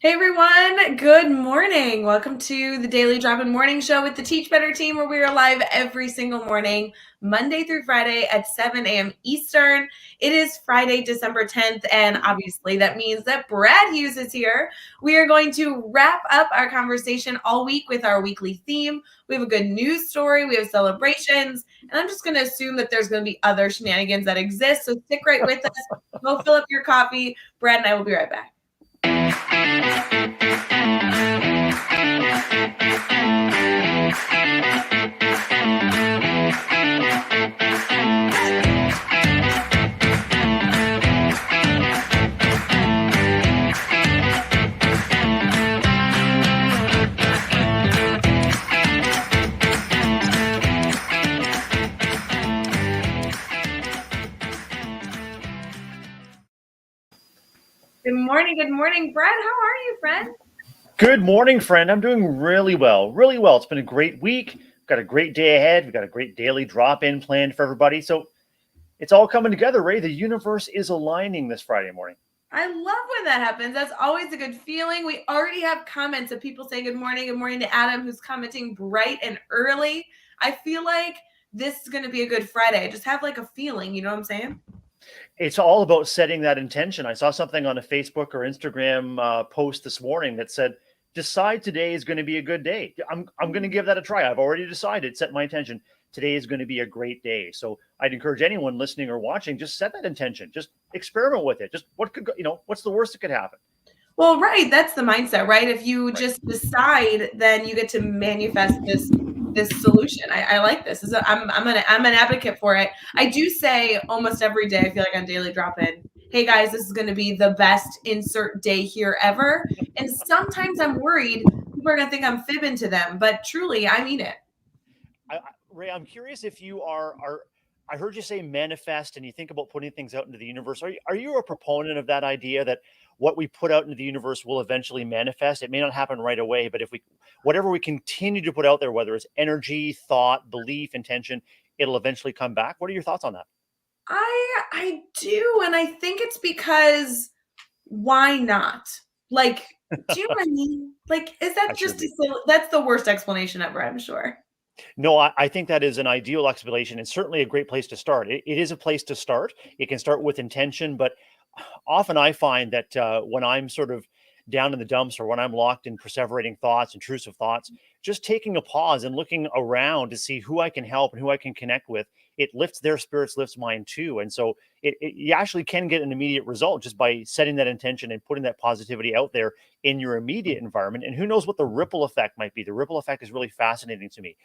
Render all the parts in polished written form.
Hey everyone, good morning. Welcome to the Daily Drop-In Morning Show with the Teach Better team, where we are live every single morning, Monday through Friday at 7 a.m. Eastern. It is Friday, December 10th, and obviously that means that Brad Hughes is here. We are going to wrap up our conversation all week with our weekly theme. We have a good news story, we have celebrations, and I'm just going to assume that there's going to be other shenanigans that exist, so stick right with us. Go fill up your coffee. Brad and I will be right back. Good morning, Brad. How are you, friend? Good morning, friend. I'm doing really well, really well. It's been a great week. We've got a great day ahead. We've got a great daily drop-in planned for everybody. So it's all coming together, Ray. The universe is aligning this Friday morning. I love when that happens. That's always a good feeling. We already have comments of people saying good morning. Good morning to Adam, who's commenting bright and early. I feel like this is going to be a good Friday. I just have like a feeling, you know what I'm saying? It's all about setting that intention. I saw something on a Facebook or Instagram post this morning that said, decide today is going to be a good day. I'm going to give that a try. I've already decided, set my intention. Today is going to be a great day. So I'd encourage anyone listening or watching, just set that intention. Just experiment with it. Just what could, what's the worst that could happen? Well, right. That's the mindset, right? If you Right. just decide, then you get to manifest this solution. I like this. I'm an advocate for it. I do say almost every day, I feel like on Daily Drop In, hey guys, this is going to be the best insert day here ever. And sometimes I'm worried people are going to think I'm fibbing to them, but truly, I mean it. Ray, I'm curious if you are. I heard you say manifest, and you think about putting things out into the universe. Are you a proponent of that idea that what we put out into the universe will eventually manifest? It may not happen right away, but if we, whatever we continue to put out there, whether it's energy, thought, belief, intention, it'll eventually come back. What are your thoughts on that? I do, and I think it's because why not? Like, do you know what I mean? Like, is I that sure just do. a that's the worst explanation ever, I'm sure. No, I think that is an ideal explanation and certainly a great place to start. It is a place to start. It can start with intention, but often I find that when I'm sort of down in the dumps or when I'm locked in perseverating thoughts, intrusive thoughts, just taking a pause and looking around to see who I can help and who I can connect with, it lifts their spirits, lifts mine too. And so you actually can get an immediate result just by setting that intention and putting that positivity out there in your immediate environment. And who knows what the ripple effect might be? The ripple effect is really fascinating to me.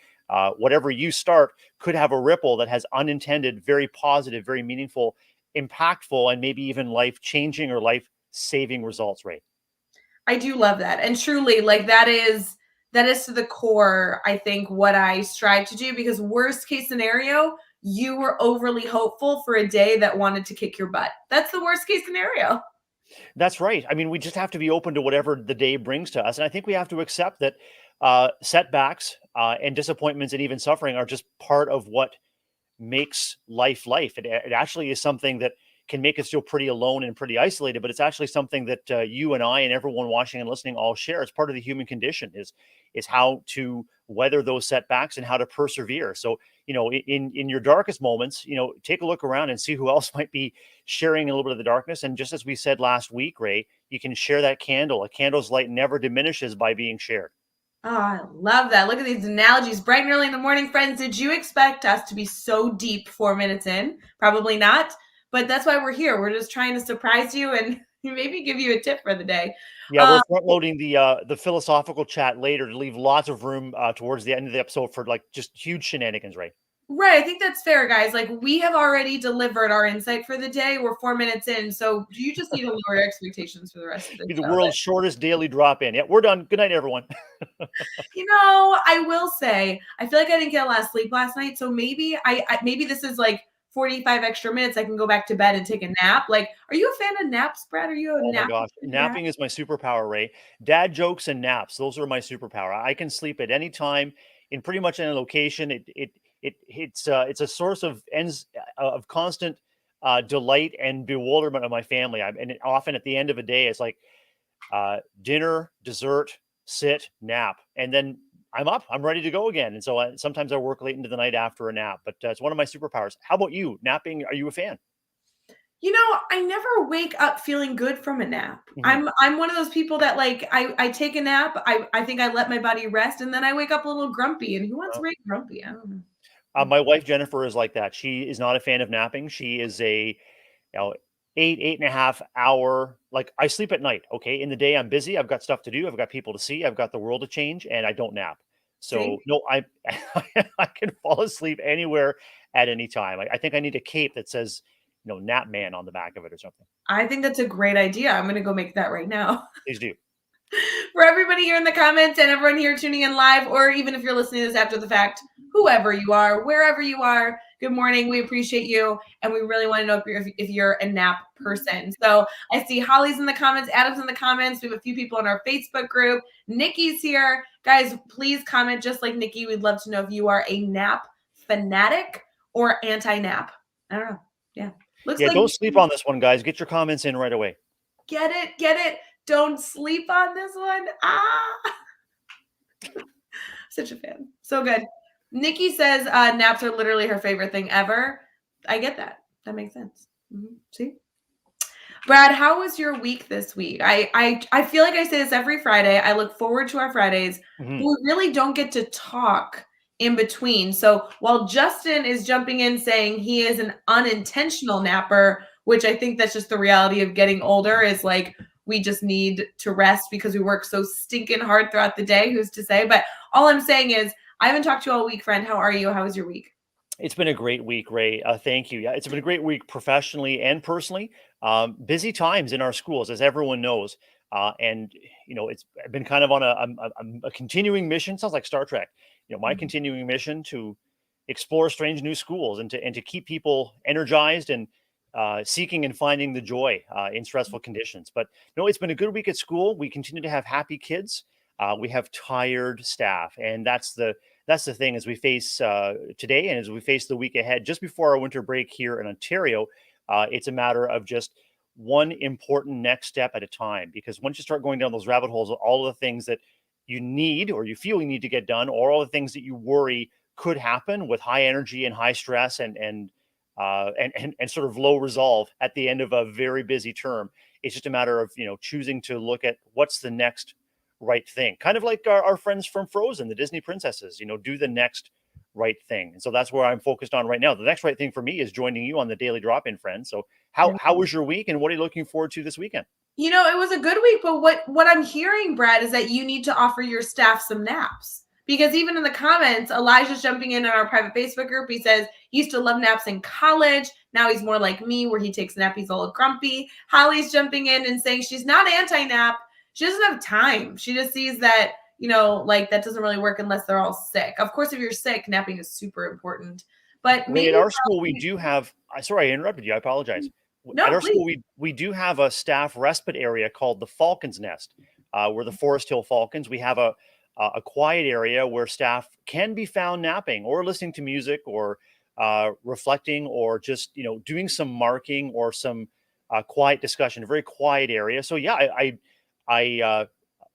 Whatever you start could have a ripple that has unintended, very positive, very meaningful, impactful, and maybe even life changing or life saving results, Ray. I do love that. And truly, like that is to the core, I think, what I strive to do because worst case scenario, you were overly hopeful for a day that wanted to kick your butt. That's the worst case scenario. That's right. I mean, we just have to be open to whatever the day brings to us. And I think we have to accept that setbacks and disappointments and even suffering are just part of what makes life life. It actually is something that can make us feel pretty alone and pretty isolated, but it's actually something that you and I and everyone watching and listening all share. It's part of the human condition is how to weather those setbacks and how to persevere. So, in your darkest moments, take a look around and see who else might be sharing a little bit of the darkness. And just as we said last week, Ray, you can share that candle. A candle's light never diminishes by being shared. Oh, I love that. Look at these analogies. Bright and early in the morning, friends. Did you expect us to be so deep 4 minutes in? Probably not. But that's why we're here. We're just trying to surprise you and maybe give you a tip for the day. Yeah, we're Um, front loading the philosophical chat later to leave lots of room towards the end of the episode for like just huge shenanigans, right? right. I think that's fair, guys. Like we have already delivered our insight for the day. We're 4 minutes in. So you just need to lower expectations for the rest of the Be the show. world's shortest daily drop in. Yeah, we're done. Good night, everyone. I will say, I feel like I didn't get a lot of sleep last night. So maybe maybe this is like 45 extra minutes. I can go back to bed and take a nap. Like, are you a fan of naps, Brad? Are you a Oh my nap? gosh, napping is my superpower, Ray. Dad jokes and naps; those are my superpower. I can sleep at any time in pretty much any location. It's a source of ends of constant delight and bewilderment of my family. And often at the end of a day, it's like dinner, dessert, sit, nap, and then I'm up. I'm ready to go again. And so sometimes I work late into the night after a nap, but it's one of my superpowers. How about you? Napping? Are you a fan? I never wake up feeling good from a nap. Mhm. I'm one of those people that like I take a nap, I think I let my body rest and then I wake up a little grumpy. And who wants to wake grumpy? I don't know. My wife Jennifer is like that. She is not a fan of napping. She is a know, 8.5 hour. Like I sleep at night. Okay, in the day I'm busy. I've got stuff to do. I've got people to see. I've got the world to change, and I don't nap. See? So no, I I can fall asleep anywhere at any time. I think I need a cape that says nap man on the back of it or something. I think that's a great idea. I'm gonna go make that right now. Please do. For everybody here in the comments and everyone here tuning in live, or even if you're listening to this after the fact, whoever you are, wherever you are, good morning. We appreciate you. And we really want to know if you're a nap person. So I see Holly's in the comments, Adam's in the comments. We have a few people in our Facebook group. Nikki's here. Guys, please comment just like Nikki. We'd love to know if you are a nap fanatic or anti-nap. I don't know. Yeah. Looks Yeah, like don't sleep on this one, guys. Get your comments in right away. get it, get it. Don't sleep on this one. Such a fan. So good. Nikki says naps are literally her favorite thing ever. I get that. That makes sense. See? Brad, how was your week this week? I feel like I say this every Friday. I look forward to our Fridays, but we really don't get to talk in between. So while Justin is jumping in saying he is an unintentional napper, which I think that's just the reality of getting older, is like we just need to rest because we work so stinking hard throughout the day. Who's to say? But all I'm saying is I haven't talked to you all week, friend. How are you? How was your week? It's been a great week, Ray. Thank you. Yeah, it's been a great week professionally and personally. Busy times in our schools, as everyone knows, and it's been kind of on a continuing mission. Sounds like Star Trek. My continuing mission to explore strange new schools and to keep people energized and seeking and finding the joy in stressful conditions. But no, it's been a good week at school. We continue to have happy kids. We have tired staff, and that's the thing as we face today and as we face the week ahead, just before our winter break here in Ontario. It's a matter of just one important next step at a time. Because once you start going down those rabbit holes, all of the things that you need or you feel you need to get done, or all the things that you worry could happen with high energy and high stress and sort of low resolve at the end of a very busy term, it's just a matter of choosing to look at what's the next right thing. Kind of like our friends from Frozen, the Disney princesses, do the next right thing. And so that's where I'm focused on right now. The next right thing for me is joining you on the daily drop-in, friend. So how was your week and what are you looking forward to this weekend? It was a good week, but what I'm hearing, Brad, is that you need to offer your staff some naps. Because even in the comments, Elijah's jumping in our private Facebook group. He says he used to love naps in college. Now he's more like me, where he takes a nap, he's all grumpy. Holly's jumping in and saying she's not anti-nap. She doesn't have time. She just sees that, like that doesn't really work unless they're all sick. Of course, if you're sick, napping is super important. But maybe At our school, we do have, sorry, I interrupted you. I apologize. At no, our please. school, we do have a staff respite area called the Falcon's Nest. We're the Forest Hill Falcons. We have a quiet area where staff can be found napping or listening to music or reflecting or just doing some marking or some quiet discussion. A very quiet area. So yeah,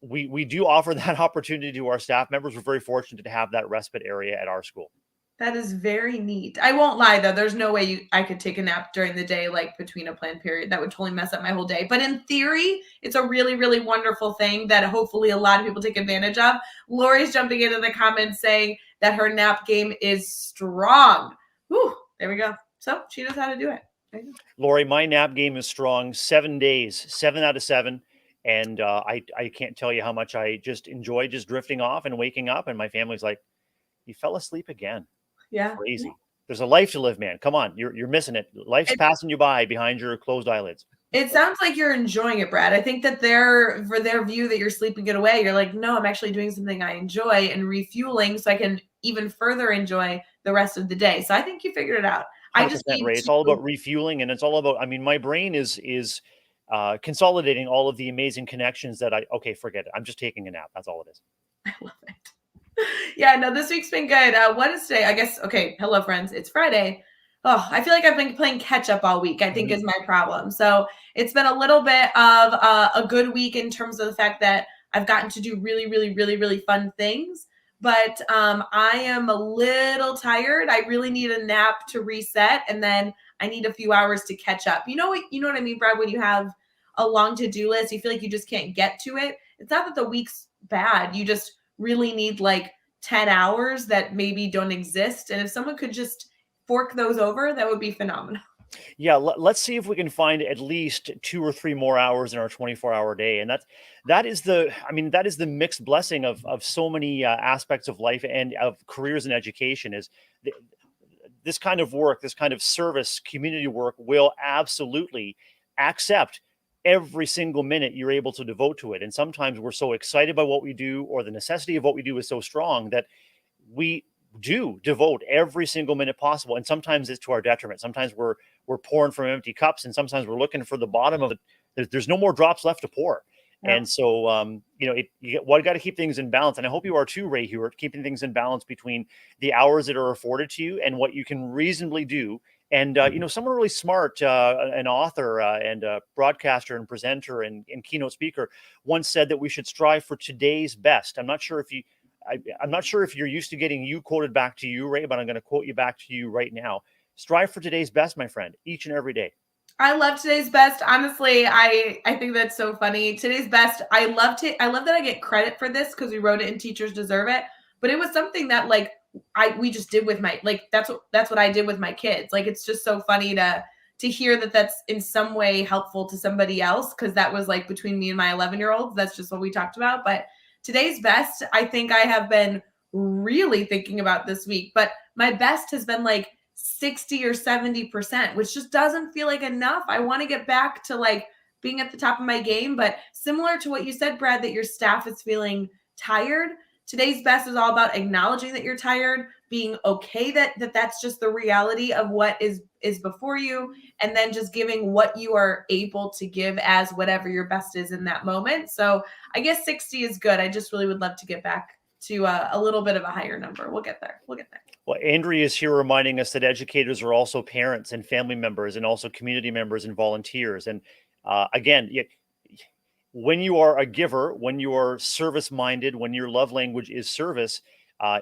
we do offer that opportunity to our staff members. We're very fortunate to have that respite area at our school. That is very neat. I won't lie though. There's no way I could take a nap during the day, like between a planned period. That would totally mess up my whole day. But in theory, it's a really, really wonderful thing that hopefully a lot of people take advantage of. Lori's jumping into the comments saying that her nap game is strong. Whew, there we go. So she knows how to do it. Lori, my nap game is strong. 7 days, 7 out of 7. And I can't tell you how much I just enjoy just drifting off and waking up. And my family's like, you fell asleep again. Yeah. Crazy. There's a life to live, man. Come on. You're missing it. Life's passing you by behind your closed eyelids. It sounds like you're enjoying it, Brad. I think that for their view that you're sleeping it away, you're like, no, I'm actually doing something I enjoy and refueling so I can even further enjoy the rest of the day. So I think you figured it out. I just 100% need Ray. It's all about refueling, and it's all about, I mean, my brain is consolidating all of the amazing connections that okay, forget it. I'm just taking a nap. That's all it is. I love it. Yeah, no, this week's been good. What is today? I guess, okay, hello, friends. It's Friday. Oh, I feel like I've been playing catch up all week, I think Mhm. is my problem. So it's been a little bit of a good week in terms of the fact that I've gotten to do really, really, really, really fun things. But I am a little tired. I really need a nap to reset, and then I need a few hours to catch up. You know what I mean, Brad? When you have a long to-do list, you feel like you just can't get to it. It's not that the week's bad. You just really need like 10 hours that maybe don't exist. And if someone could just fork those over, that would be phenomenal. Yeah, let's see if we can find at least 2 or 3 more hours in our 24-hour day, and that is the, I mean, that is the mixed blessing of so many aspects of life and of careers and education. Is th- this kind of work, this kind of service, community work will absolutely accept every single minute you're able to devote to it. And sometimes we're so excited by what we do, or the necessity of what we do is so strong that we do devote every single minute possible, and sometimes it's to our detriment. Sometimes we're pouring from empty cups, and sometimes we're looking for the bottom of it. There's no more drops left to pour. Yeah. And so, you got to keep things in balance. And I hope you are too, Ray Hewitt, keeping things in balance between the hours that are afforded to you and what you can reasonably do. And, someone really smart, an author and a broadcaster and presenter and keynote speaker, once said that we should strive for today's best. I'm not sure if you're used to getting you quoted back to you, Ray, but I'm going to quote you back to you right now. Strive for today's best, my friend, each and every day. I love today's best. Honestly, I think that's so funny. Today's best. I love that I get credit for this because we wrote it and teachers deserve it. But it was something that like we just did with my like that's what I did with my kids. Like it's just so funny to hear that that's in some way helpful to somebody else because that was like between me and my 11-year-olds. That's just what we talked about. But today's best, I think I have been really thinking about this week. But my best has been like 60 or 70%, which just doesn't feel like enough. I want to get back to like being at the top of my game, but similar to what you said, Brad, that your staff is feeling tired. Today's best is all about acknowledging that you're tired, being okay that's just the reality of what is before you, and then just giving what you are able to give as whatever your best is in that moment. So I guess 60 is good. I just really would love to get back to a little bit of a higher number. We'll get there. We'll get there. Well, Andrea is here reminding us that educators are also parents and family members and also community members and volunteers. And again, when you are a giver, when you are service minded, when your love language is service,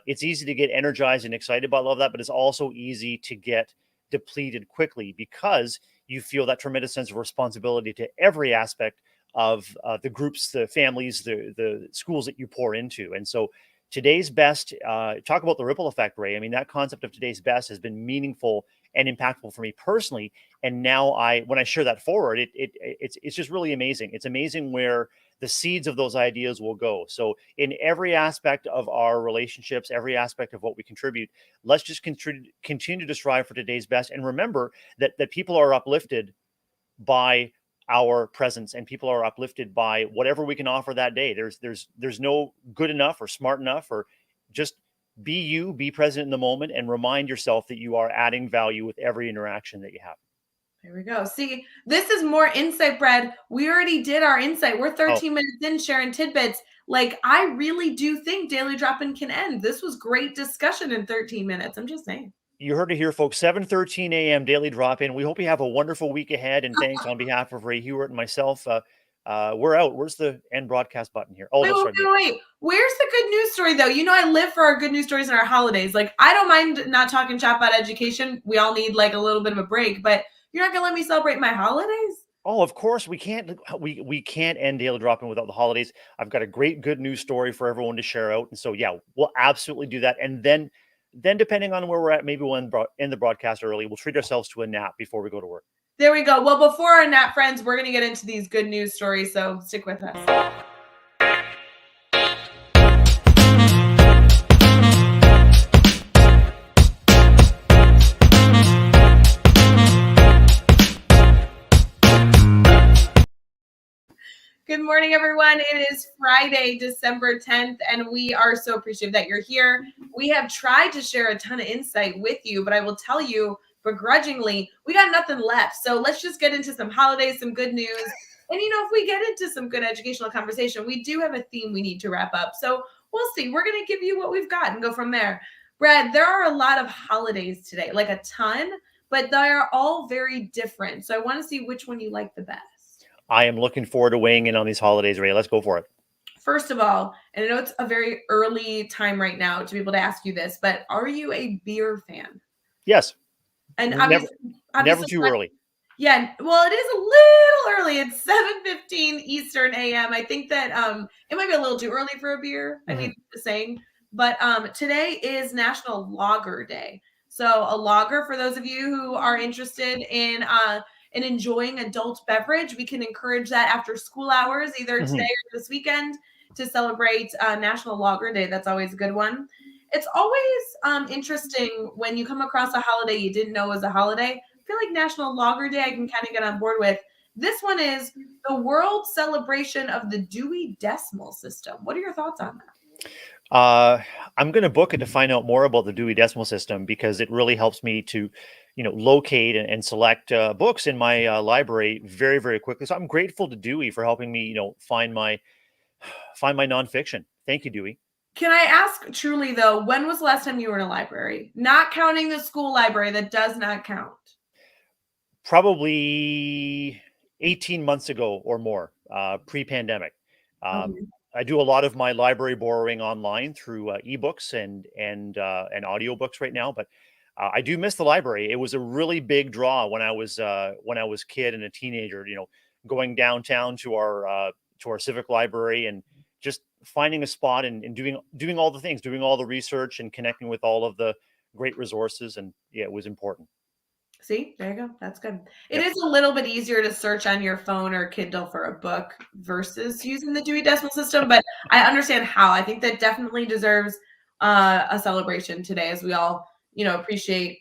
it's easy to get energized and excited about all of that, but it's also easy to get depleted quickly because you feel that tremendous sense of responsibility to every aspect of the groups, the families, the schools that you pour into. And so today's best, talk about the ripple effect, Ray. I mean, that concept of today's best has been meaningful and impactful for me personally. And now when I share that forward, it's just really amazing. It's amazing where the seeds of those ideas will go. So in every aspect of our relationships, every aspect of what we contribute, let's just continue to strive for today's best, and remember that people are uplifted by our presence, and people are uplifted by whatever we can offer that day. There's no good enough or smart enough, or just be you, be present in the moment, and remind yourself that you are adding value with every interaction that you have. There we go. See, this is more insight, Brad. We already did our insight. We're Oh, 13 minutes in sharing tidbits. Like, I really do think Daily Drop-In can end. This was great discussion in 13 minutes. I'm just saying. you heard it here, folks. 7:13 a.m. daily drop in. We hope you have a wonderful week ahead. And thanks on behalf of Ray Hewitt and myself. We're out. Where's the end broadcast button here? Oh, Wait, no, wait, sorry. wait, wait. Where's the good news story, though? You know, I live for our good news stories and our holidays. Like, I don't mind not talking chat about education. We all need like a little bit of a break, but you're not gonna let me celebrate my holidays? Oh, of course we can't. We can't end daily drop in without the holidays. I've got a great good news story for everyone to share out, and so yeah, we'll absolutely do that. And then depending on where we're at, maybe we'll end the broadcast early. We'll treat ourselves to a nap before we go to work. There we go. Well, before our nap, friends, we're gonna get into these good news stories, so stick with us. Good morning, everyone. It is Friday, December 10th, and we are so appreciative that you're here. We have tried to share a ton of insight with you, but I will tell you begrudgingly, we got nothing left. So let's just get into some holidays, some good news. And, if we get into some good educational conversation, we do have a theme we need to wrap up. So we'll see. We're going to give you what we've got and go from there. Brad, there are a lot of holidays today, like a ton. but they are all very different. So I want to see which one you like the best. I am looking forward to weighing in on these holidays, Ray. Let's go for it. First of all, and I know it's a very early time right now to be able to ask you this, but are you a beer fan? Yes. And Never, never obviously, too early. yeah. Well, it is a little early. It's 7:15 Eastern AM. I think that it might be a little too early for a beer. I need to say, but today is National Lager Day. So a lager, for those of you who are interested in enjoying adult beverage, we can encourage that after school hours, either today or this weekend, to celebrate National Lager Day. That's always a good one. It's always interesting when you come across a holiday you didn't know was a holiday. I feel like National Lager Day I can kind of get on board with. This one is the world celebration of the Dewey Decimal System. What are your thoughts on that? I'm going to book it to find out more about the Dewey Decimal System because it really helps me to, locate and select books in my library very, very quickly. So I'm grateful to Dewey for helping me, find my nonfiction. Thank you, Dewey. Can I ask truly though, when was the last time you were in a library? Not counting the school library, that does not count. Probably 18 months ago or more, pre-pandemic. I do a lot of my library borrowing online through ebooks and audiobooks right now, but I do miss the library. It was a really big draw when I was kid and a teenager. Going downtown to our civic library and just finding a spot and doing all the things, doing all the research and connecting with all of the great resources. And yeah, it was important. See, there you go. That's good. It Yep. is a little bit easier to search on your phone or Kindle for a book versus using the Dewey Decimal System, but I understand how. I think that definitely deserves a celebration today as we all, appreciate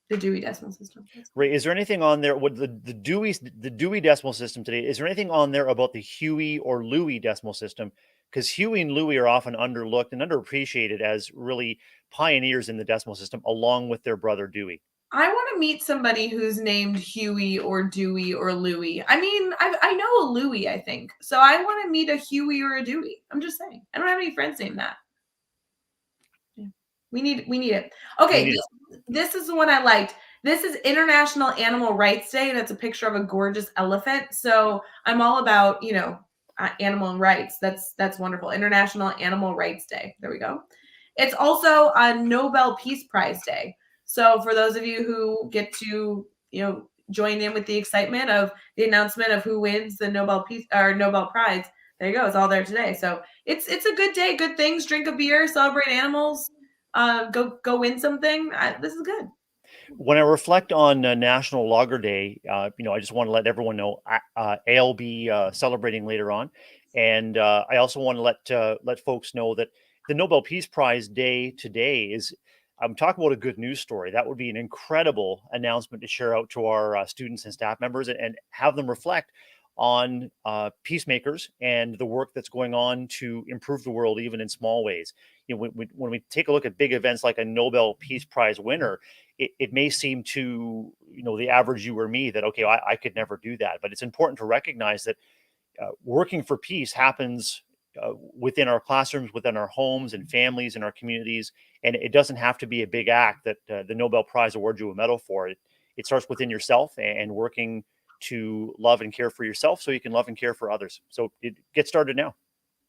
the Dewey Decimal System. Ray, is there anything on there? What the Dewey Decimal System today? Is there anything on there about the Huey or Louie Decimal System? Because Huey and Louie are often underlooked and underappreciated as really pioneers in the decimal system, along with their brother Dewey. I want to meet somebody who's named Huey or Dewey or Louie. I mean, I know a Louie, I think. So I want to meet a Huey or a Dewey. I'm just saying. I don't have any friends named that. Yeah. We need it. Okay, this is the one I liked. This is International Animal Rights Day, and it's a picture of a gorgeous elephant. So I'm all about, animal rights. That's wonderful. International Animal Rights Day. There we go. It's also a Nobel Peace Prize Day. So for those of you who get to, join in with the excitement of the announcement of who wins the Nobel Prize, there you go. It's all there today. So it's a good day. Good things. Drink a beer. Celebrate animals. Go win something. This is good. When I reflect on National Lager Day, I just want to let everyone know I'll be celebrating later on, and I also want to let folks know that the Nobel Peace Prize Day today is. I'm talking about a good news story. That would be an incredible announcement to share out to our students and staff members and have them reflect on peacemakers and the work that's going on to improve the world, even in small ways. When we take a look at big events like a Nobel Peace Prize winner, it may seem to the average you or me that okay, I could never do that. But it's important to recognize that working for peace happens within our classrooms, within our homes and families and our communities, and it doesn't have to be a big act that the Nobel Prize awards you a medal for. It starts within yourself and working to love and care for yourself so you can love and care for others. So get started now.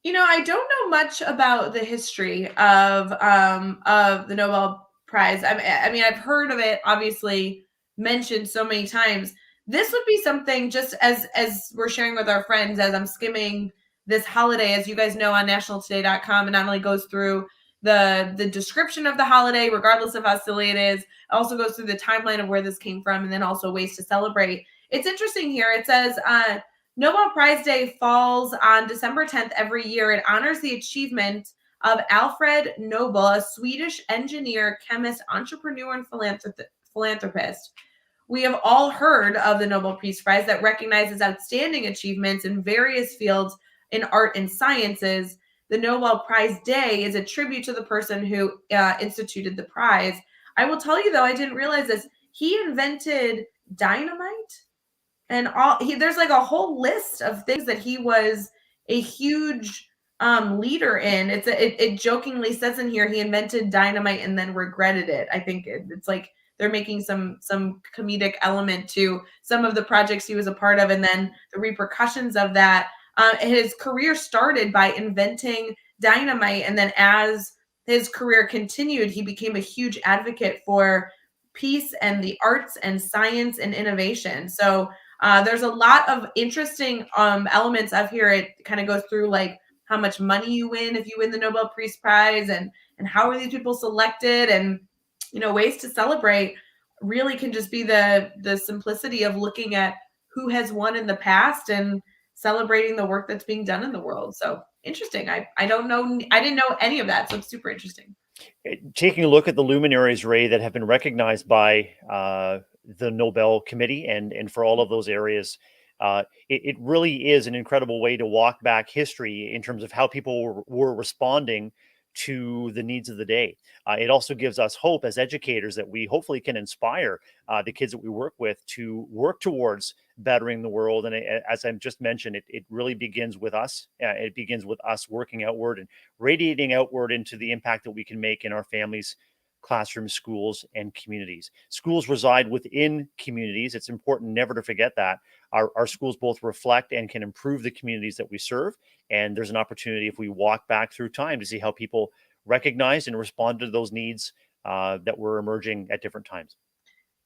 I don't know much about the history of the Nobel Prize. I mean, I've heard of it obviously mentioned so many times. This would be something just as we're sharing with our friends as I'm skimming this holiday, as you guys know, on nationaltoday.com, and not only goes through the description of the holiday, regardless of how silly it is, it also goes through the timeline of where this came from, and then also ways to celebrate. It's interesting here. It says Nobel Prize Day falls on December 10th every year. It honors the achievement of Alfred Nobel, a Swedish engineer, chemist, entrepreneur, and philanthropist. We have all heard of the Nobel Peace Prize that recognizes outstanding achievements in various fields in art and sciences. The Nobel Prize Day is a tribute to the person who instituted the prize. I will tell you, though, I didn't realize this. He invented dynamite. And there's like a whole list of things that he was a huge leader in. It jokingly says in here he invented dynamite and then regretted it. I think it's like they're making some comedic element to some of the projects he was a part of, and then the repercussions of that. His career started by inventing dynamite, and then as his career continued, he became a huge advocate for peace and the arts and science and innovation. So there's a lot of interesting elements of here. It kind of goes through like how much money you win if you win the Nobel Peace Prize, and how are these people selected, and ways to celebrate really can just be the simplicity of looking at who has won in the past and celebrating the work that's being done in the world. So interesting. I don't know. I didn't know any of that. So it's super interesting. Taking a look at the luminaries, Ray, that have been recognized by the Nobel Committee and for all of those areas, it really is an incredible way to walk back history in terms of how people were responding to the needs of the day. It also gives us hope as educators that we hopefully can inspire the kids that we work with to work towards bettering the world. And as I just mentioned, it really begins with us. It begins with us working outward and radiating outward into the impact that we can make in our families, classrooms, schools, and communities. Schools reside within communities. It's important never to forget that. Our schools both reflect and can improve the communities that we serve. And there's an opportunity if we walk back through time to see how people recognized and responded to those needs that were emerging at different times.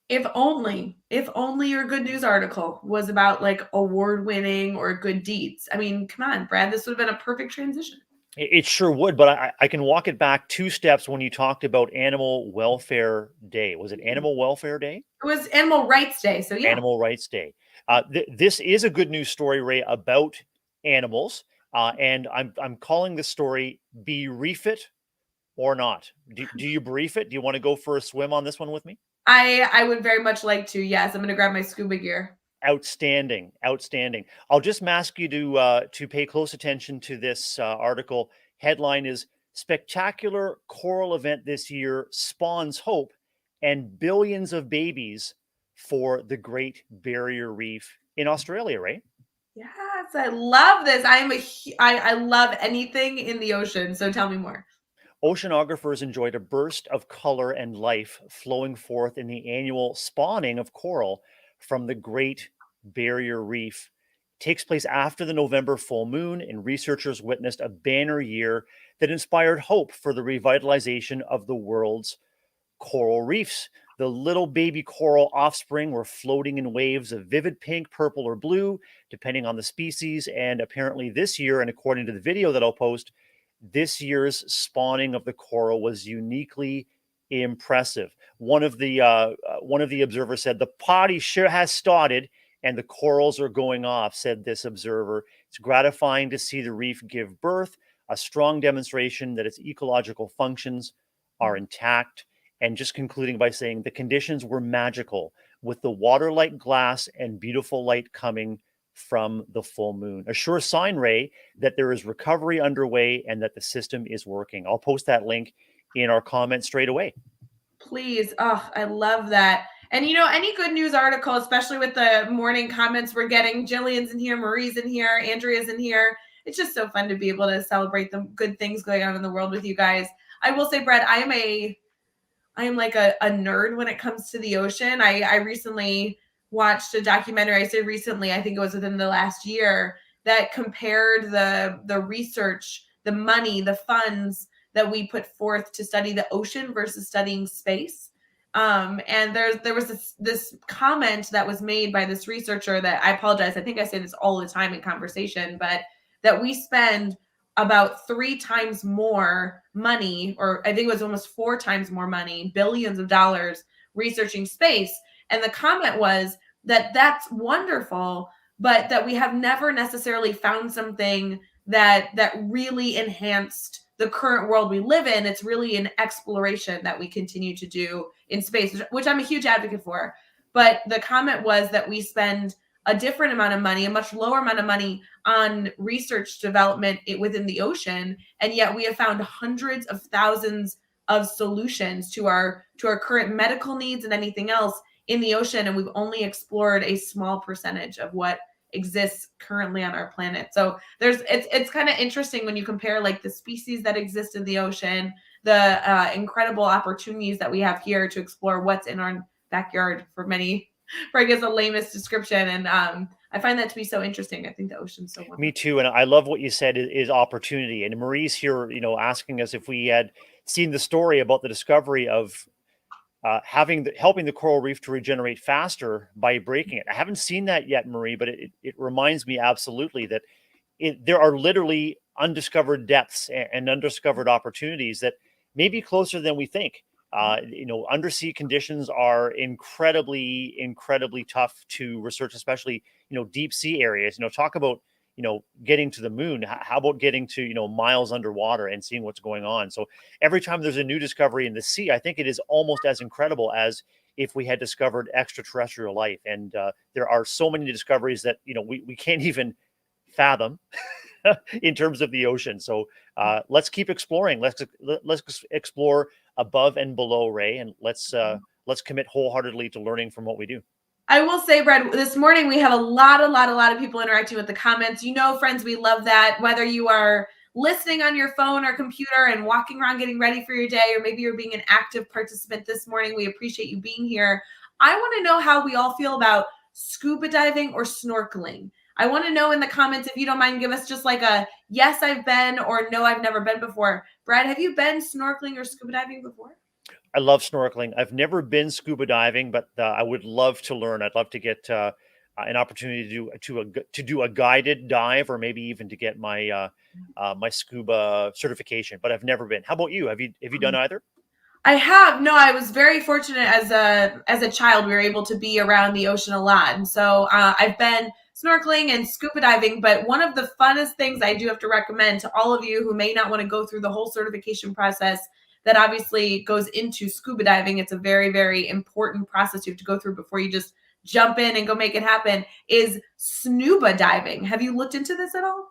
If only your good news article was about like award winning or good deeds. I mean, come on, Brad, this would have been a perfect transition. It sure would, but I can walk it back 2 steps when you talked about Animal Welfare Day. Was it Animal Welfare Day? It was Animal Rights Day. So yeah. Animal Rights Day. This is a good news story, Ray, about animals. And I'm calling this story Be Reef It or Not. Do you brief it? Do you want to go for a swim on this one with me? I would very much like to. Yes, I'm going to grab my scuba gear. Outstanding, outstanding. I'll just ask you to pay close attention to this article. Headline is Spectacular Coral Event This Year Spawns Hope and Billions of Babies for the Great Barrier Reef in Australia, right? Yes, I love this. I love anything in the ocean. So tell me more. Oceanographers enjoyed a burst of color and life flowing forth in the annual spawning of coral from the Great Barrier Reef. It takes place after the November full moon, and researchers witnessed a banner year that inspired hope for the revitalization of the world's coral reefs. The little baby coral offspring were floating in waves of vivid pink, purple, or blue, depending on the species. And apparently, this year, and according to the video that I'll post, this year's spawning of the coral was uniquely impressive. One of the observers said, "The party sure has started, and the corals are going off," said this observer. It's gratifying to see the reef give birth, a strong demonstration that its ecological functions are intact. And just concluding by saying the conditions were magical, with the water like glass and beautiful light coming from the full moon. A sure sign, Ray, that there is recovery underway and that the system is working. I'll post that link in our comments straight away. Please. Oh, I love that. And any good news article, especially with the morning comments we're getting, Jillian's in here, Marie's in here, Andrea's in here. It's just so fun to be able to celebrate the good things going on in the world with you guys. I will say, Brett, I am like a nerd when it comes to the ocean. I recently watched a documentary. I say recently, I think it was within the last year, that compared the research, the money, the funds that we put forth to study the ocean versus studying space. And there was this comment that was made by this researcher that, I apologize, I think I say this all the time in conversation, but that we spend about 3 times more money, or I think it was almost 4 times more money, billions of dollars researching space. And the comment was that that's wonderful, but that we have never necessarily found something that really enhanced the current world we live in. It's really an exploration that we continue to do in space, which I'm a huge advocate for. But the comment was that we spend a different amount of money, a much lower amount of money on research development within the ocean, and yet we have found hundreds of thousands of solutions to our current medical needs and anything else in the ocean, and we've only explored a small percentage of what exists currently on our planet. So it's kind of interesting when you compare like the species that exist in the ocean, the incredible opportunities that we have here to explore what's in our backyard for I guess, the lamest description. And I find that to be so interesting. I think the ocean's so wonderful. Me too, and I love what you said is opportunity. And Marie's here, asking us if we had seen the story about the discovery of helping the coral reef to regenerate faster by breaking it. I haven't seen that yet, Marie, but it reminds me absolutely that there are literally undiscovered depths and undiscovered opportunities that may be closer than we think. Undersea conditions are incredibly, incredibly tough to research, especially, deep sea areas. Talk about, getting to the moon. How about getting to, miles underwater and seeing what's going on? So every time there's a new discovery in the sea, I think it is almost as incredible as if we had discovered extraterrestrial life. And there are so many discoveries that, we can't even fathom in terms of the ocean. So let's keep exploring. Let's explore above and below, Ray, and let's commit wholeheartedly to learning from what we do. I will say, Brad, this morning we have a lot of people interacting with the comments. Friends, we love that. Whether you are listening on your phone or computer and walking around getting ready for your day, or maybe you're being an active participant this morning, we appreciate you being here. I want to know how we all feel about scuba diving or snorkeling. I want to know in the comments, if you don't mind, give us just like a yes, I've been, or no, I've never been before. Brad, have you been snorkeling or scuba diving before? I love snorkeling. I've never been scuba diving, but I would love to learn. I'd love to get an opportunity to do a guided dive, or maybe even to get my my scuba certification. But I've never been. How about you? Have you done either? I have. No, I was very fortunate as a child. We were able to be around the ocean a lot, and so I've been snorkeling and scuba diving. But one of the funnest things I do have to recommend to all of you who may not want to go through the whole certification process that obviously goes into scuba diving, it's a very, very important process you have to go through before you just jump in and go make it happen, is snuba diving. Have you looked into this at all?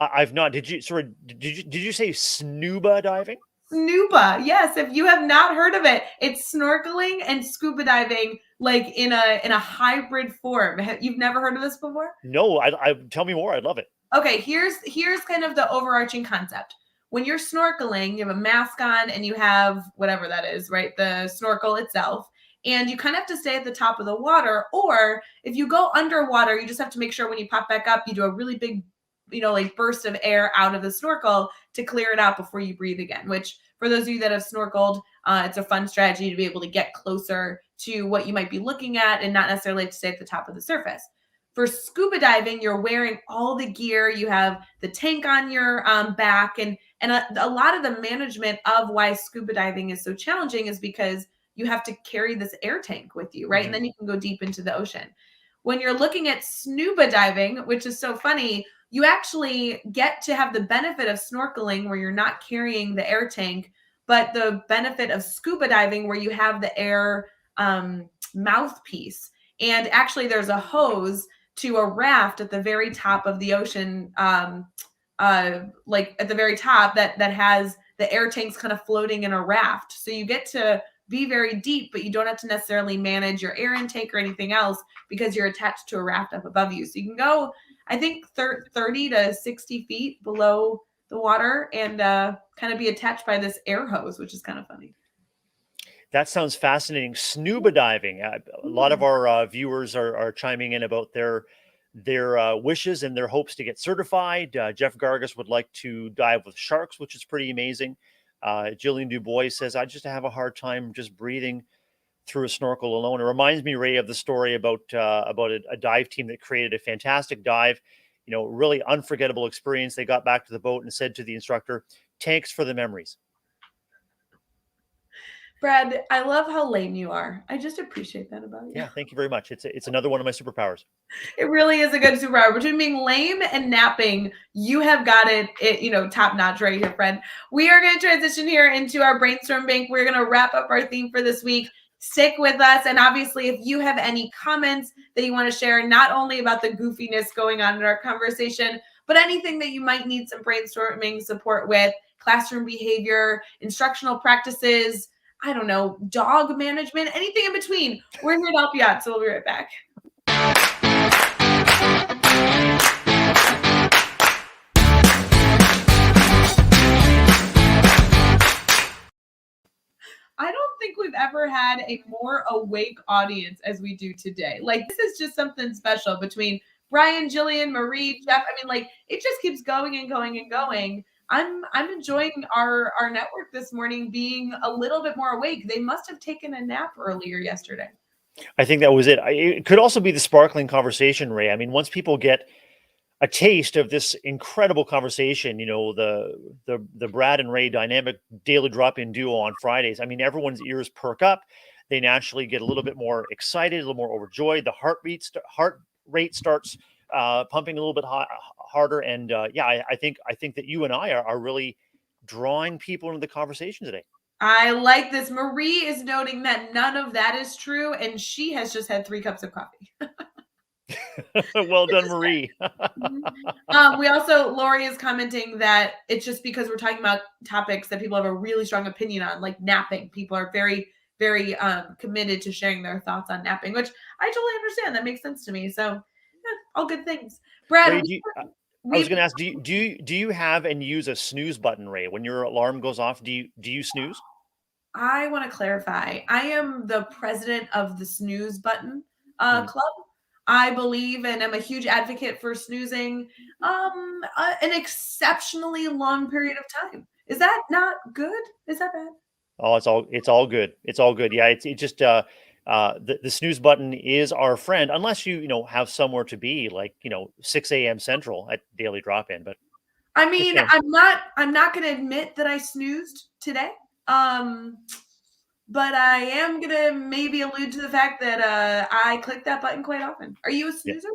I've not. Did you say snuba diving? Snuba, yes. If you have not heard of it, it's snorkeling and scuba diving, like in a hybrid form. You've never heard of this before? No, I tell me more. I'd love it. Okay, here's kind of the overarching concept. When you're snorkeling, you have a mask on and you have whatever that is, right? The snorkel itself. And you kind of have to stay at the top of the water. Or if you go underwater, you just have to make sure when you pop back up, you do a really big, like burst of air out of the snorkel to clear it out before you breathe again, which for those of you that have snorkeled, it's a fun strategy to be able to get closer to what you might be looking at and not necessarily have to stay at the top of the surface. For scuba diving, you're wearing all the gear. You have the tank on your back. And a lot of the management of why scuba diving is so challenging is because you have to carry this air tank with you, right? Mm-hmm. And then you can go deep into the ocean. When you're looking at snuba diving, which is so funny, you actually get to have the benefit of snorkeling where you're not carrying the air tank, but the benefit of scuba diving where you have the air mouthpiece. And actually there's a hose to a raft at the very top of the ocean, like at the very top that has the air tanks kind of floating in a raft. So you get to be very deep, but you don't have to necessarily manage your air intake or anything else because you're attached to a raft up above you. So you can go, I think, 30 to 60 feet below the water and kind of be attached by this air hose, which is kind of funny. That sounds fascinating. Snuba diving. A lot of our viewers are chiming in about their wishes and their hopes to get certified. Jeff Gargas would like to dive with sharks, which is pretty amazing. Jillian Dubois says, I just have a hard time just breathing through a snorkel alone. It reminds me, Ray, of the story about a dive team that created a fantastic dive, really unforgettable experience. They got back to the boat and said to the instructor, "Thanks for the memories." Brad, I love how lame you are. I just appreciate that about you. Yeah, thank you very much. It's another one of my superpowers. It really is a good superpower. Between being lame and napping, you have got it top notch right here, friend. We are going to transition here into our brainstorm bank. We're going to wrap up our theme for this week. Stick with us. And obviously, if you have any comments that you want to share, not only about the goofiness going on in our conversation, but anything that you might need some brainstorming support with, classroom behavior, instructional practices, I don't know, dog management, anything in between. We're here to help you out. So we'll be right back. ever had a more awake audience as we do today. Like, this is just something special between Brian, Jillian, Marie, Jeff. I mean, like, it just keeps going and going and going. I'm enjoying our network this morning being a little bit more awake. They must have taken a nap earlier yesterday. I think that was it. It could also be the sparkling conversation, Ray. I mean, once people get a taste of this incredible conversation, the Brad and Ray dynamic daily drop-in duo on Fridays. I mean, everyone's ears perk up. They naturally get a little bit more excited, a little more overjoyed. The heart rate starts pumping a little bit harder. And yeah, I think that you and I are really drawing people into the conversation today. I like this. Marie is noting that none of that is true, and she has just had 3 cups of coffee. Well done, Marie. We also, Lori is commenting that it's just because we're talking about topics that people have a really strong opinion on, like napping. People are very, very committed to sharing their thoughts on napping, which I totally understand. That makes sense to me. So, yeah, all good things. Brad, Ray, I was going to ask, do you have and use a snooze button, Ray? When your alarm goes off, do you snooze? I want to clarify. I am the president of the snooze button Mhm. club. I believe and am a huge advocate for snoozing an exceptionally long period of time. Is that not good? Is that bad? Oh, it's all good. It's all good. Yeah, it just the snooze button is our friend, unless you have somewhere to be, like 6 a.m. Central at Daily Drop In. But I just mean, I'm not going to admit that I snoozed today. Um, but I am going to maybe allude to the fact that I click that button quite often. Are you a yeah, snoozer?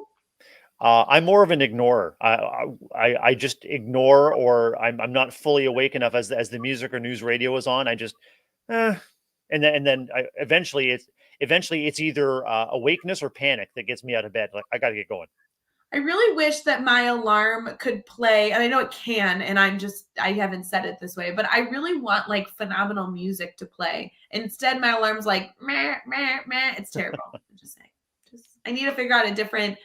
I'm more of an ignorer. I just ignore, or I'm not fully awake enough as the music or news radio is on. I just eh, and then eventually it's either awakeness or panic that gets me out of bed. Like, I got to get going. I really wish that my alarm could play, and I know it can, and I haven't set it this way, but I really want like phenomenal music to play. Instead, my alarm's like meh, meh, meh. It's terrible. I'm just saying. I need to figure out a different,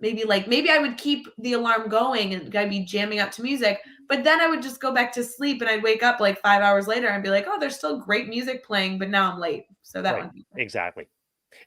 maybe I would keep the alarm going and I'd be jamming out to music, but then I would just go back to sleep and I'd wake up like 5 hours later and be like, oh, there's still great music playing, but now I'm late. So that Right. wouldn't be fun. Exactly.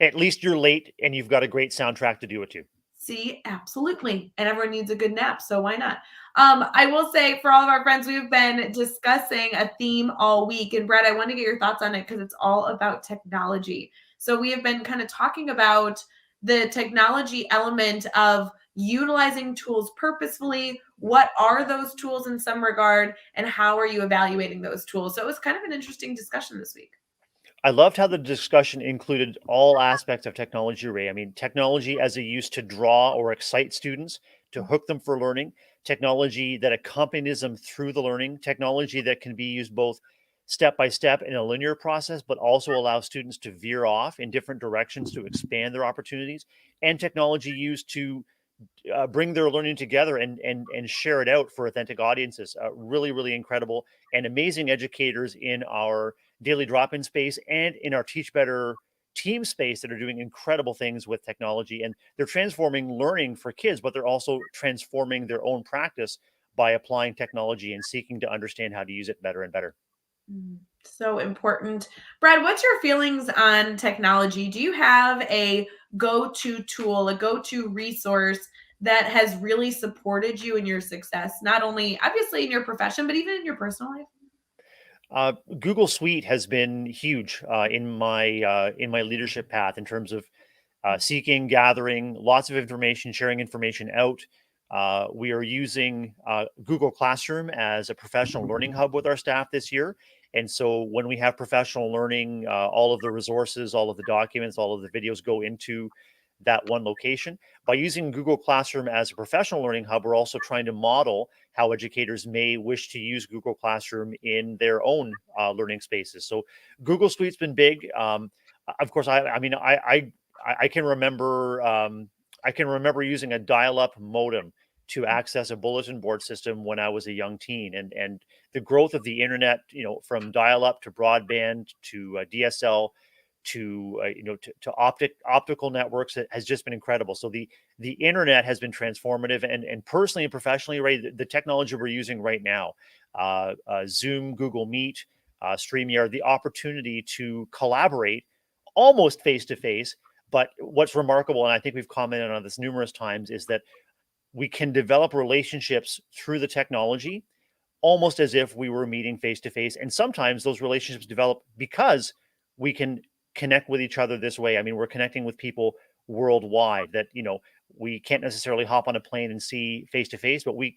At least you're late and you've got a great soundtrack to do it to. See, absolutely. And everyone needs a good nap, so why not? I will say for all of our friends, we've been discussing a theme all week. And Brett, I want to get your thoughts on it because it's all about technology. So we have been kind of talking about the technology element of utilizing tools purposefully. What are those tools in some regard, and how are you evaluating those tools? So it was kind of an interesting discussion this week. I loved how the discussion included all aspects of technology, Ray. I mean, technology as a use to draw or excite students, to hook them for learning, technology that accompanies them through the learning, technology that can be used both step by step in a linear process, but also allow students to veer off in different directions to expand their opportunities, and technology used to bring their learning together and share it out for authentic audiences. Really, really incredible and amazing educators in our daily drop-in space and in our Teach Better team space that are doing incredible things with technology, and they're transforming learning for kids, but they're also transforming their own practice by applying technology and seeking to understand how to use it better and better. So important. Brad, what's your feelings on technology? Do you have a go-to tool, a go-to resource that has really supported you in your success, not only obviously in your profession, but even in your personal life? Google Suite has been huge in my leadership path in terms of seeking, gathering lots of information, sharing information out. We are using Google Classroom as a professional learning hub with our staff this year. And so when we have professional learning, all of the resources, all of the documents, all of the videos go into that one location. By using Google Classroom as a professional learning hub, we're also trying to model how educators may wish to use Google Classroom in their own learning spaces. So Google Suite's been big. Of course, I mean, I can remember using a dial-up modem to access a bulletin board system when I was a young teen, and the growth of the internet, from dial-up to broadband to DSL to optical networks, has just been incredible. So the internet has been transformative, and personally and professionally, Ray, the technology we're using right now, Zoom, Google Meet, StreamYard, the opportunity to collaborate almost face to face. But what's remarkable, and I think we've commented on this numerous times, is that we can develop relationships through the technology almost as if we were meeting face to face. And sometimes those relationships develop because we can connect with each other this way. I mean, we're connecting with people worldwide that, we can't necessarily hop on a plane and see face to face, but we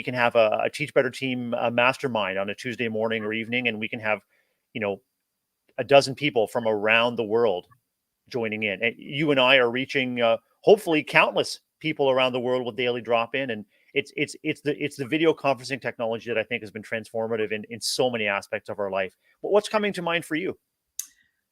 can have a Teach Better Team mastermind on a Tuesday morning or evening, and we can have, you know, a dozen people from around the world joining in. And you and I are reaching hopefully countless people around the world with daily drop in. And it's the video conferencing technology that I think has been transformative in so many aspects of our life. But what's coming to mind for you?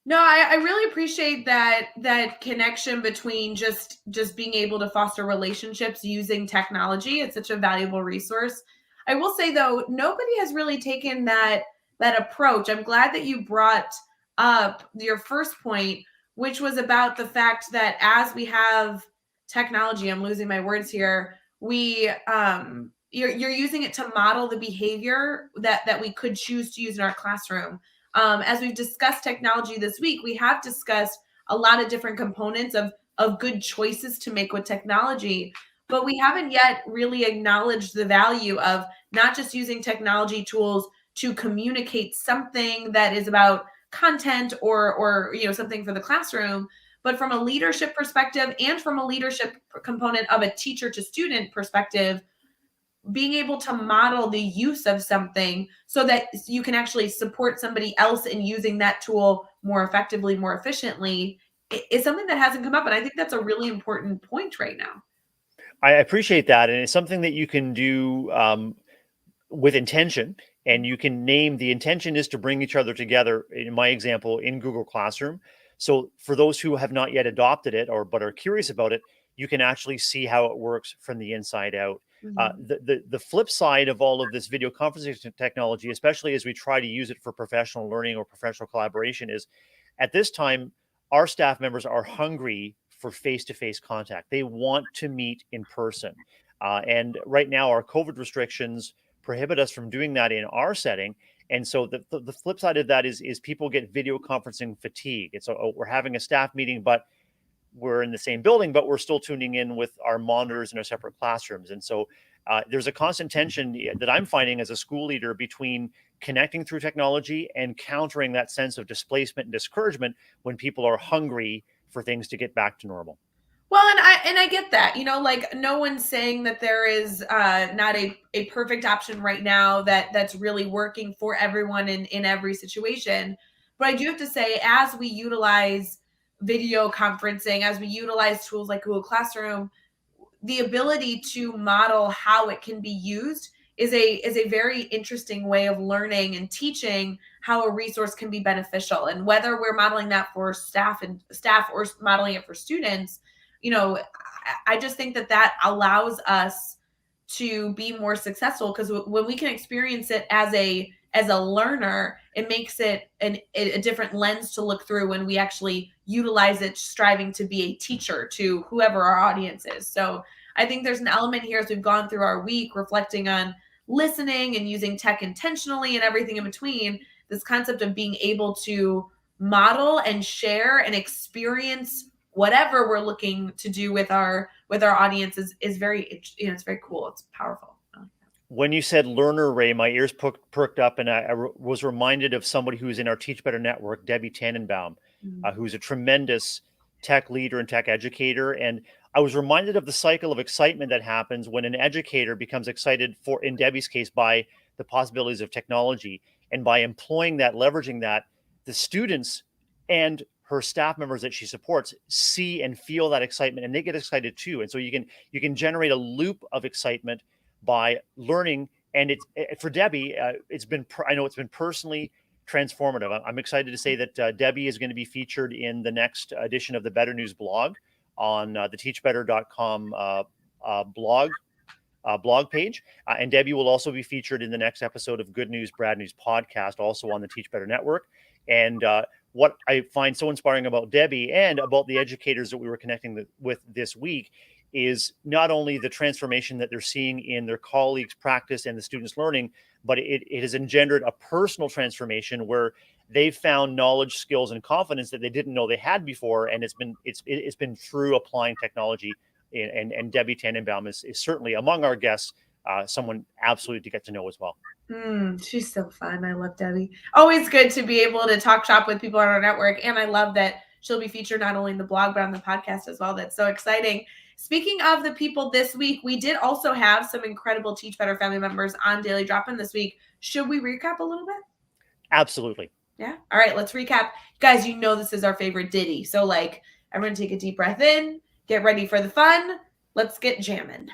No, I really appreciate that connection between just being able to foster relationships using technology. It's such a valuable resource. I will say though, nobody has really taken that approach. I'm glad that you brought up your first point, which was about the fact that as we have technology, I'm losing my words here, we you're using it to model the behavior that we could choose to use in our classroom. As we've discussed technology this week, we have discussed a lot of different components of good choices to make with technology, but we haven't yet really acknowledged the value of not just using technology tools to communicate something that is about content or something for the classroom, but from a leadership perspective and from a leadership component of a teacher to student perspective, being able to model the use of something so that you can actually support somebody else in using that tool more effectively, more efficiently, is something that hasn't come up. And I think that's a really important point right now. I appreciate that. And it's something that you can do with intention, and you can name the intention is to bring each other together, in my example, in Google Classroom. So for those who have not yet adopted it or but are curious about it, you can actually see how it works from the inside out. Mhm. The flip side of all of this video conferencing technology, especially as we try to use it for professional learning or professional collaboration, is at this time our staff members are hungry for face-to-face contact. They want to meet in person, and right now our COVID restrictions prohibit us from doing that in our setting. And so the flip side of that is people get video conferencing fatigue. It's we're having a staff meeting, but we're in the same building, but we're still tuning in with our monitors in our separate classrooms. And so there's a constant tension that I'm finding as a school leader between connecting through technology and countering that sense of displacement and discouragement when people are hungry for things to get back to normal. Well, and I get that. Like no one's saying that there is not a perfect option right now that's really working for everyone in every situation. But I do have to say, as we utilize video conferencing, as we utilize tools like Google Classroom, the ability to model how it can be used is a very interesting way of learning and teaching how a resource can be beneficial. And whether we're modeling that for staff or modeling it for students, I just think that allows us to be more successful, because when we can experience it as a learner, it makes it a different lens to look through when we actually utilize it, striving to be a teacher to whoever our audience is. So I think there's an element here as we've gone through our week reflecting on listening and using tech intentionally and everything in between, this concept of being able to model and share and experience whatever we're looking to do with our audience is very, it's very cool. It's powerful. When you said learner, Ray, my ears perked up, and I was reminded of somebody who's in our Teach Better network, Debbie Tannenbaum, Mhm. who's a tremendous tech leader and tech educator. And I was reminded of the cycle of excitement that happens when an educator becomes excited for, in Debbie's case, by the possibilities of technology. And by employing that, leveraging that, the students and her staff members that she supports see and feel that excitement, and they get excited too. And so you can generate a loop of excitement by learning. And it's for Debbie, I know it's been personally transformative. I'm excited to say that Debbie is going to be featured in the next edition of the Better News blog on the teachbetter.com blog page. And Debbie will also be featured in the next episode of Good News, Bad News podcast, also on the Teach Better Network. And what I find so inspiring about Debbie and about the educators that we were connecting with this week is not only the transformation that they're seeing in their colleagues' practice and the students' learning, but it has engendered a personal transformation where they've found knowledge, skills, and confidence that they didn't know they had before, and it's been through applying technology. And Debbie Tannenbaum is certainly among our guests, someone absolutely to get to know as well. She's so fun. I love Debbie. Always good to be able to talk shop with people on our network, and I love that she'll be featured not only in the blog but on the podcast as well. That's so exciting. Speaking of the people this week, we did also have some incredible Teach Better family members on Daily Drop-In this week. Should we recap a little bit? Absolutely. Yeah. All right, let's recap. Guys, you know this is our favorite ditty. So everyone take a deep breath in, get ready for the fun. Let's get jamming.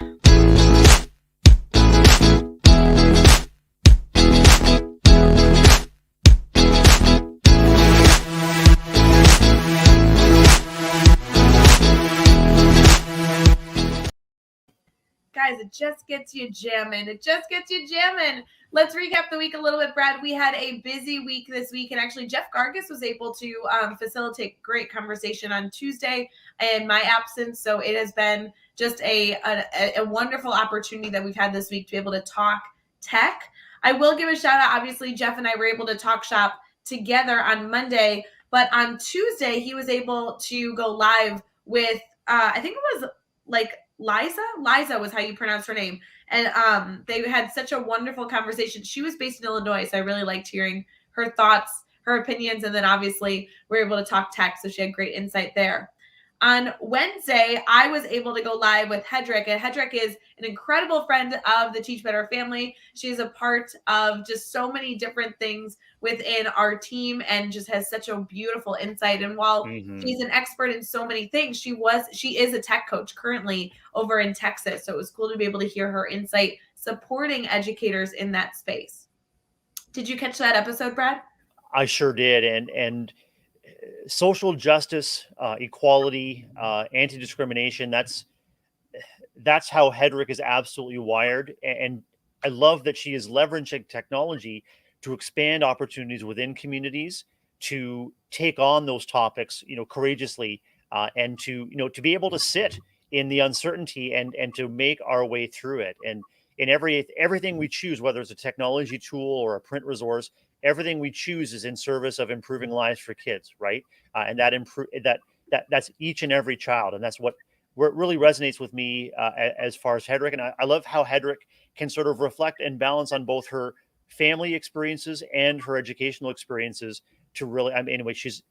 Guys, it just gets you jamming. It just gets you jamming. Let's recap the week a little bit, Brad. We had a busy week this week, and actually Jeff Gargis was able to facilitate great conversation on Tuesday in my absence. So it has been just a wonderful opportunity that we've had this week to be able to talk tech. I will give a shout out. Obviously, Jeff and I were able to talk shop together on Monday, but on Tuesday, he was able to go live with, I think it was Liza was how you pronounce her name. And they had such a wonderful conversation. She was based in Illinois, so I really liked hearing her thoughts, her opinions, and then obviously we were able to talk tech, so she had great insight there. On Wednesday, I was able to go live with Hedrick, and Hedrick is an incredible friend of the Teach Better family. She's a part of just so many different things within our team and just has such a beautiful insight. And while she's an expert in so many things, she is a tech coach currently over in Texas. So it was cool to be able to hear her insight supporting educators in that space. Did you catch that episode, Brad? I sure did. And social justice, equality, anti-discrimination, that's how Hedrick is absolutely wired. And I love that she is leveraging technology to expand opportunities within communities, to take on those topics, courageously, and to be able to sit in the uncertainty and to make our way through it. And in everything we choose, whether it's a technology tool or a print resource, everything we choose is in service of improving lives for kids, right? And that's each and every child, and that's what really resonates with me as far as Hedrick. And I love how Hedrick can sort of reflect and balance on both her family experiences and her educational experiences to really. Anyway, she's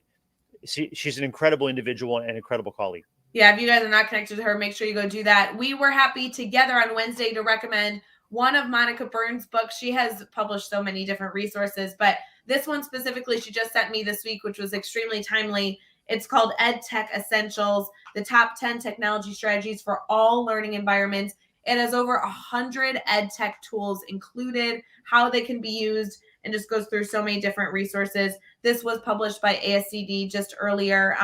an incredible individual and an incredible colleague. Yeah, if you guys are not connected to her, make sure you go do that. We were happy together on Wednesday to recommend one of Monica Burns' books. She has published so many different resources, but this one specifically she just sent me this week, which was extremely timely. It's called Ed Tech Essentials, the top 10 technology strategies for all learning environments. It has over 100 ed tech tools included, how they can be used, and just goes through so many different resources. This was published by ASCD just earlier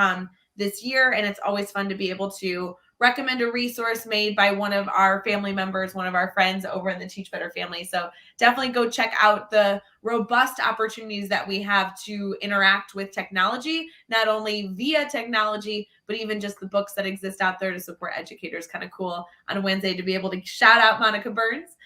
this year, and it's always fun to be able to recommend a resource made by one of our family members, one of our friends over in the Teach Better family. So definitely go check out the robust opportunities that we have to interact with technology, not only via technology, but even just the books that exist out there to support educators. Kind of cool on Wednesday to be able to shout out Monica Burns.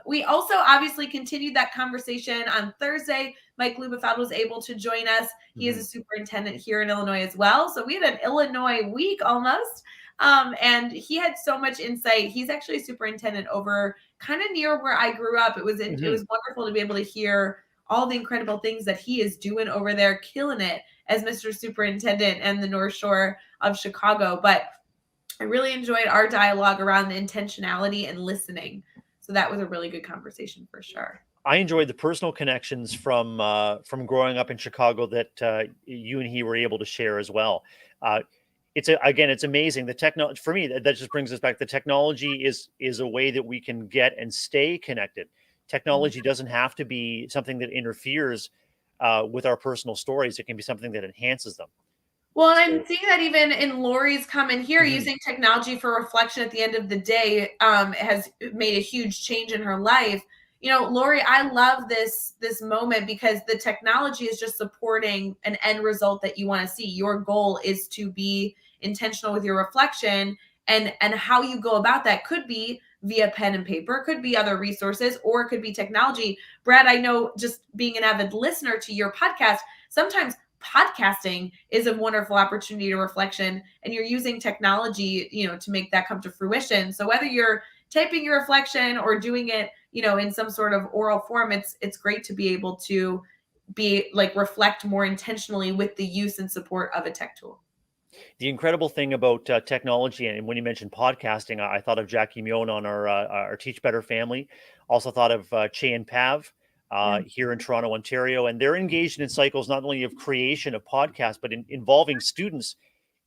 We also obviously continued that conversation on Thursday. Mike Lubefeld was able to join us. He is a superintendent here in Illinois as well. So we had an Illinois week almost. And he had so much insight. He's actually a superintendent over kind of near where I grew up. It was wonderful to be able to hear all the incredible things that he is doing over there, killing it as Mr. Superintendent and the North Shore of Chicago. But I really enjoyed our dialogue around the intentionality and listening. So that was a really good conversation for sure. I enjoyed the personal connections from growing up in Chicago that you and he were able to share as well. It's amazing. The technology for me that just brings us back. The technology is a way that we can get and stay connected. Technology doesn't have to be something that interferes with our personal stories. It can be something that enhances them. Well, and I'm seeing that even in Lori's comment here, using technology for reflection at the end of the day has made a huge change in her life. Lori, I love this moment because the technology is just supporting an end result that you want to see. Your goal is to be intentional with your reflection and how you go about that could be via pen and paper, could be other resources, or it could be technology. Brad, I know, just being an avid listener to your podcast, sometimes podcasting is a wonderful opportunity to reflection, and you're using technology, to make that come to fruition. So whether you're typing your reflection or doing it, in some sort of oral form, it's great to be able to be like reflect more intentionally with the use and support of a tech tool. The incredible thing about technology, and when you mentioned podcasting, I thought of Jackie Mion on our Teach Better family. Also thought of Che and Pav Yeah. here in Toronto, Ontario, and they're engaged in cycles not only of creation of podcasts, but involving students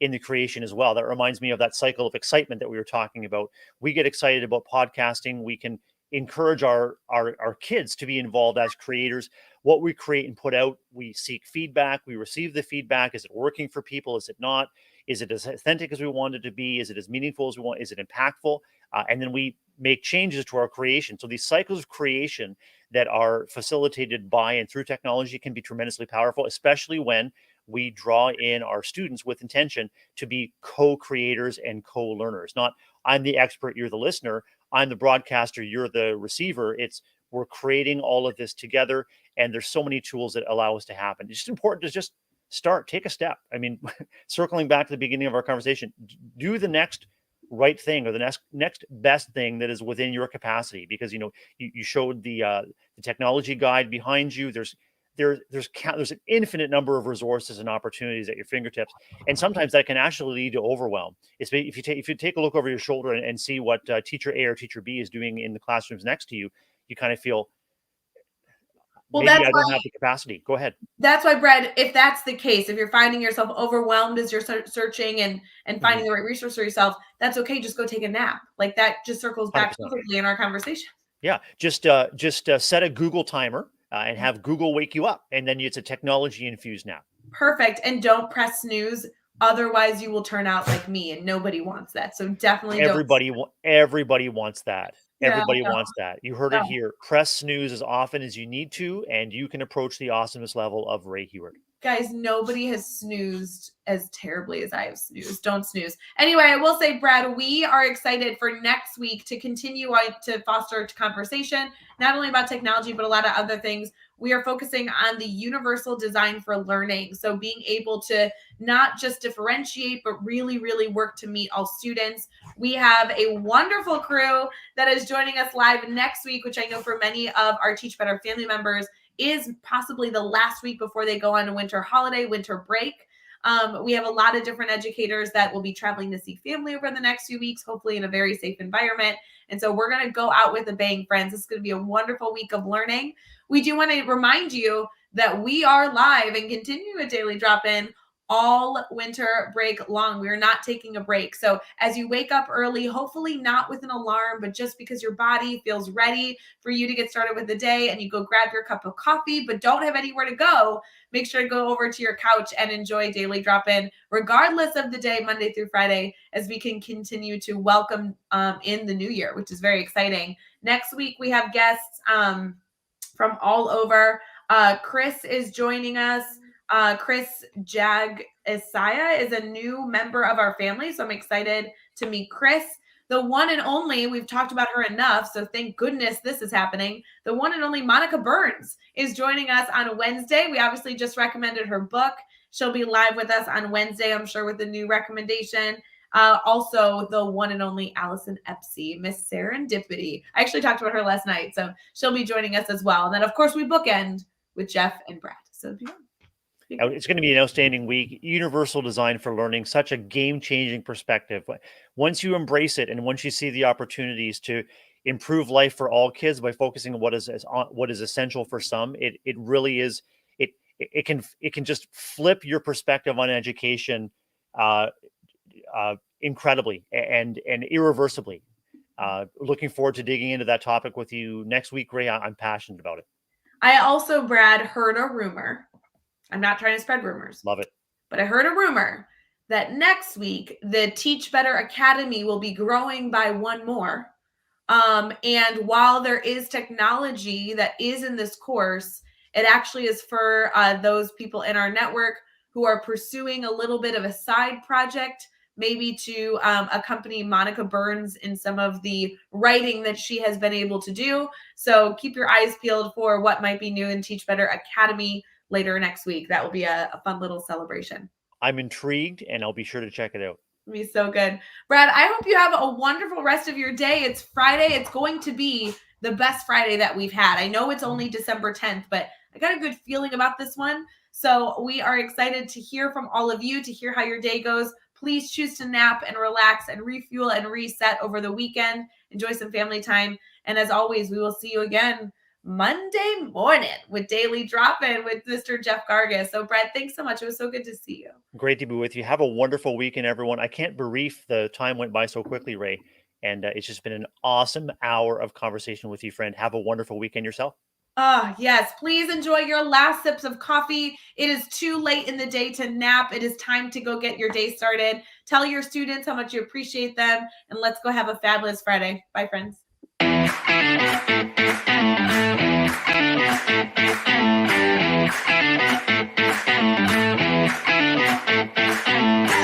in the creation as well. That reminds me of that cycle of excitement that we were talking about. We get excited about podcasting. We can encourage our kids to be involved as creators. What we create and put out, we seek feedback. We receive the feedback. Is it working for people? Is it not? Is it as authentic as we want it to be? Is it as meaningful as we want? Is it impactful? And then we make changes to our creation. So these cycles of creation that are facilitated by and through technology can be tremendously powerful, especially when we draw in our students with intention to be co-creators and co-learners. Not, I'm the expert, you're the listener. I'm the broadcaster, you're the receiver. It's, we're creating all of this together, and there's so many tools that allow us to happen. It's just important to just start, take a step. I mean, circling back to the beginning of our conversation, do the next right thing, or the next best thing that is within your capacity, because you showed the technology guide behind you. There's an infinite number of resources and opportunities at your fingertips, and sometimes that can actually lead to overwhelm. If you take a look over your shoulder and see what teacher A or teacher B is doing in the classrooms next to you, you kind of feel, Well, maybe I don't have the capacity. Go ahead. that's why, Brad, if that's the case, if you're finding yourself overwhelmed as you're searching and finding the right resource for yourself, that's okay. Just go take a nap. Like, that just circles back 100%. perfectly in our conversation. Yeah, just set a Google timer and have Google wake you up, and then it's a technology infused nap. Perfect. And don't press snooze. Otherwise, you will turn out like me, and nobody wants that. So definitely Everybody wants that. Yeah, Everybody no, wants that. You heard it here. Press snooze as often as you need to, and you can approach the awesomeness level of Ray Heward. Guys, nobody has snoozed as terribly as I have snoozed. Don't snooze. Anyway, I will say, Brad, we are excited for next week to continue to foster conversation, not only about technology, but a lot of other things. We are focusing on the universal design for learning. So being able to not just differentiate, but really, really work to meet all students. We have a wonderful crew that is joining us live next week, which I know for many of our Teach Better family members is possibly the last week before they go on a winter break. We have a lot of different educators that will be traveling to see family over the next few weeks, hopefully in a very safe environment. And so we're going to go out with a bang, friends. It's going to be a wonderful week of learning. We do want to remind you that we are live and continue a daily drop-in all winter break long. We are not taking a break. So as you wake up early, hopefully not with an alarm, but just because your body feels ready for you to get started with the day, and you go grab your cup of coffee, but don't have anywhere to go, make sure to go over to your couch and enjoy Daily Drop-In, regardless of the day, Monday through Friday, as we can continue to welcome in the new year, which is very exciting. Next week, we have guests from all over. Chris is joining us. Chris Jag Isaiah is a new member of our family, so I'm excited to meet Chris. The one and only, we've talked about her enough, so thank goodness this is happening. The one and only Monica Burns is joining us on Wednesday. We obviously just recommended her book. She'll be live with us on Wednesday, I'm sure, with a new recommendation. Also, the one and only Allison Epsy, Miss Serendipity. I actually talked about her last night, so she'll be joining us as well. And then, of course, we bookend with Jeff and Brad. So it's going to be an outstanding week. Universal design for learning, such a game-changing perspective. Once you embrace it, and once you see the opportunities to improve life for all kids by focusing on what is essential for some, it really is. It can just flip your perspective on education incredibly and irreversibly. Looking forward to digging into that topic with you next week, Ray. I'm passionate about it. I also, Brad, heard a rumor. I'm not trying to spread rumors. Love it. But I heard a rumor that next week, the Teach Better Academy will be growing by one more. And while there is technology that is in this course, it actually is for those people in our network who are pursuing a little bit of a side project, maybe to accompany Monica Burns in some of the writing that she has been able to do. So keep your eyes peeled for what might be new in Teach Better Academy later next week. That will be a fun little celebration. I'm intrigued, and I'll be sure to check it out. It'll be so good. Brad, I hope you have a wonderful rest of your day. It's Friday. It's going to be the best Friday that we've had. I know it's only December 10th, but I got a good feeling about this one. So we are excited to hear from all of you, to hear how your day goes. Please choose to nap and relax and refuel and reset over the weekend. Enjoy some family time. And as always, we will see you again Monday morning with Daily Drop-In with Mr. Jeff Gargas. So Brad, thanks so much. It was so good to see you. Great to be with you. Have a wonderful weekend, everyone. I can't believe the time went by so quickly, Ray. And it's just been an awesome hour of conversation with you, friend. Have a wonderful weekend yourself. Ah, yes. Please enjoy your last sips of coffee. It is too late in the day to nap. It is time to go get your day started. Tell your students how much you appreciate them, and let's go have a fabulous Friday. Bye, friends.